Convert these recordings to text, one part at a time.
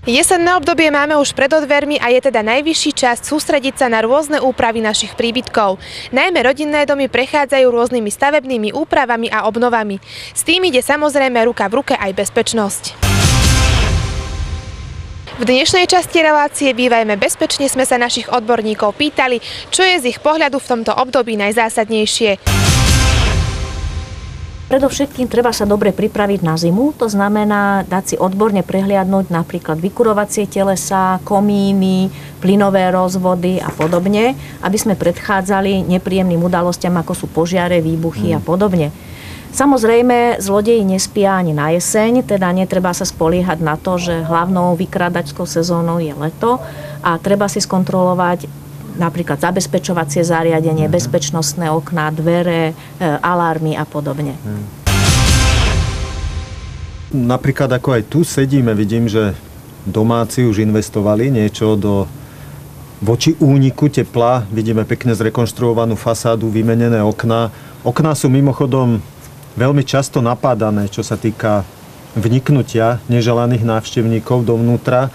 Jesenné obdobie máme už pred dvermi a je teda najvyšší čas sústrediť sa na rôzne úpravy našich príbytkov. Najmä rodinné domy prechádzajú rôznymi stavebnými úpravami a obnovami. S tým ide samozrejme ruka v ruke aj bezpečnosť. V dnešnej časti relácie Bývajme bezpečne sme sa našich odborníkov pýtali, čo je z ich pohľadu v tomto období najzásadnejšie. Predovšetkým treba sa dobre pripraviť na zimu, to znamená dať si odborne prehliadnúť napríklad vykurovacie telesá, komíny, plynové rozvody a podobne, aby sme predchádzali nepríjemným udalostiam, ako sú požiare, výbuchy a podobne. Samozrejme, zlodeji nespia ani na jeseň, teda netreba sa spoliehať na to, že hlavnou vykrádačskou sezónou je leto a treba si skontrolovať napríklad zabezpečovacie zariadenie, bezpečnostné okná, dvere, alarmy a podobne. Napríklad ako aj tu sedíme, vidím, že domáci už investovali niečo voči úniku tepla. Vidíme pekne zrekonštruovanú fasádu, vymenené okná. Okná sú mimochodom veľmi často napádané, čo sa týka vniknutia neželaných návštevníkov dovnútra.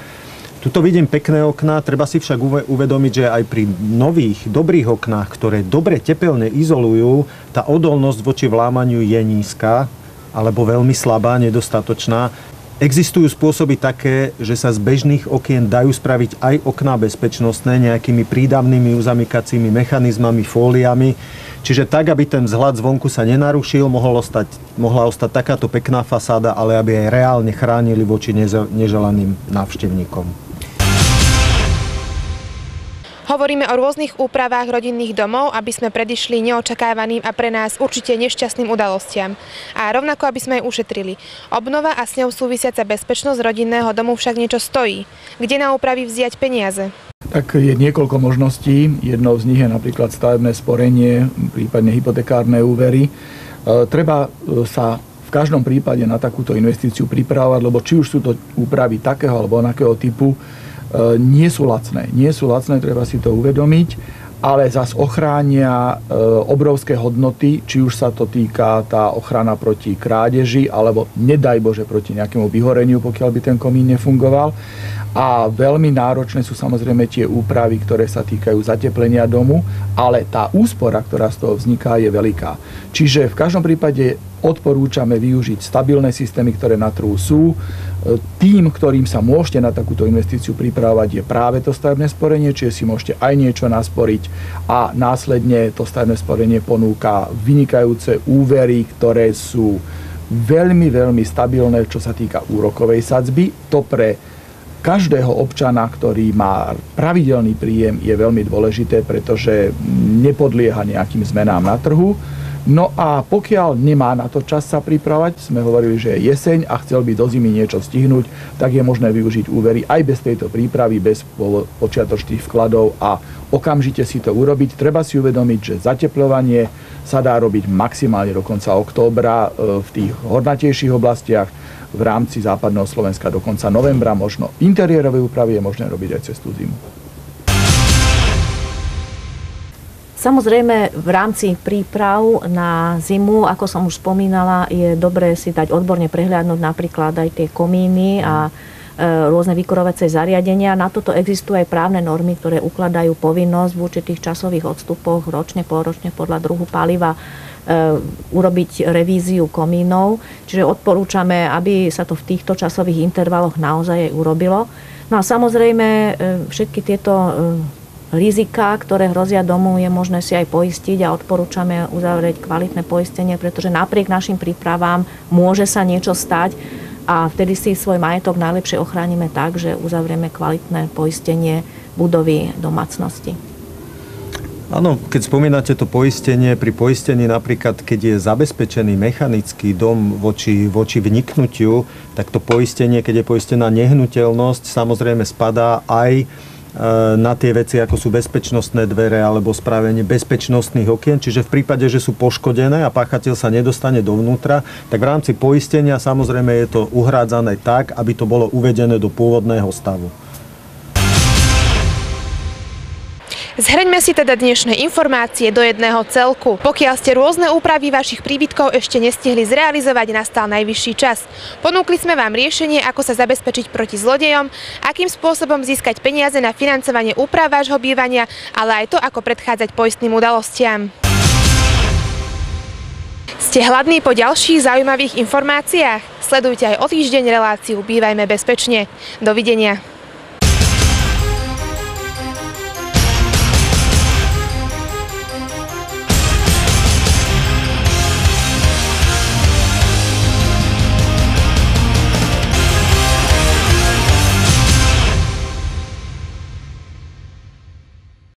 Tuto vidím pekné okná, treba si však uvedomiť, že aj pri nových, dobrých oknách, ktoré dobre tepelne izolujú, tá odolnosť voči vlámaniu je nízka, alebo veľmi slabá, nedostatočná. Existujú spôsoby také, že sa z bežných okien dajú spraviť aj okná bezpečnostné nejakými prídavnými uzamykacími mechanizmami, fóliami. Čiže tak, aby ten vzhľad zvonku sa nenarušil, mohla ostať takáto pekná fasáda, ale aby aj reálne chránili voči neželaným návštevníkom. Hovoríme o rôznych úpravách rodinných domov, aby sme predišli neočakávaným a pre nás určite nešťastným udalostiam. A rovnako, aby sme aj ušetrili. Obnova a s ňou súvisiaca bezpečnosť rodinného domu však niečo stojí. Kde na úpravy vziať peniaze? Tak je niekoľko možností. Jednou z nich je napríklad stavebné sporenie, prípadne hypotekárne úvery. Treba sa v každom prípade na takúto investíciu pripravovať, lebo či už sú to úpravy takého alebo onakého typu, nie sú lacné, treba si to uvedomiť, ale zas ochránia obrovské hodnoty, či už sa to týka tá ochrana proti krádeži, alebo nedaj Bože proti nejakému vyhoreniu, pokiaľ by ten komín nefungoval. A veľmi náročné sú samozrejme tie úpravy, ktoré sa týkajú zateplenia domu, ale tá úspora, ktorá z toho vzniká, je veľká. Čiže v každom prípade odporúčame využiť stabilné systémy, ktoré na trhu sú. Tým, ktorým sa môžete na takúto investíciu pripravovať, je práve to stavebné sporenie, čiže si môžete aj niečo nasporiť a následne to stavebné sporenie ponúka vynikajúce úvery, ktoré sú veľmi, veľmi stabilné, čo sa týka úrokovej sadzby. To pre každého občana, ktorý má pravidelný príjem, je veľmi dôležité, pretože nepodlieha nejakým zmenám na trhu. No a pokiaľ nemá na to čas sa pripravať, sme hovorili, že je jeseň a chcel by do zimy niečo stihnúť, tak je možné využiť úvery aj bez tejto prípravy, bez počiatočných vkladov a okamžite si to urobiť. Treba si uvedomiť, že zatepľovanie sa dá robiť maximálne do konca októbra v tých hornatejších oblastiach, v rámci západného Slovenska do konca novembra možno. Interiérové úpravy je možné robiť aj cez tú zimu. Samozrejme, v rámci príprav na zimu, ako som už spomínala, je dobré si dať odborne prehliadnúť napríklad aj tie komíny a rôzne vykurovacie zariadenia. Na toto existujú aj právne normy, ktoré ukladajú povinnosť v určitých časových odstupoch, ročne, pôročne podľa druhu paliva, urobiť revíziu komínov. Čiže odporúčame, aby sa to v týchto časových intervaloch naozaj aj urobilo. No a samozrejme, všetky tieto riziká, ktoré hrozia domu, je možné si aj poistiť a odporúčame uzavrieť kvalitné poistenie, pretože napriek našim prípravám môže sa niečo stať a vtedy si svoj majetok najlepšie ochránime tak, že uzavrieme kvalitné poistenie budovy domácnosti. Áno, keď spomínate to poistenie, pri poistení napríklad, keď je zabezpečený mechanický dom voči vniknutiu, tak to poistenie, keď je poistená nehnuteľnosť, samozrejme spadá aj na tie veci, ako sú bezpečnostné dvere alebo spravenie bezpečnostných okien. Čiže v prípade, že sú poškodené a páchateľ sa nedostane dovnútra, tak v rámci poistenia samozrejme je to uhrádzané tak, aby to bolo uvedené do pôvodného stavu. Zhrňme si teda dnešné informácie do jedného celku. Pokiaľ ste rôzne úpravy vašich príbytkov ešte nestihli zrealizovať, nastal najvyšší čas. Ponúkli sme vám riešenie, ako sa zabezpečiť proti zlodejom, akým spôsobom získať peniaze na financovanie úprav vášho bývania, ale aj to, ako predchádzať poistným udalostiam. Ste hladní po ďalších zaujímavých informáciách? Sledujte aj o týždeň reláciu Bývajme bezpečne. Dovidenia.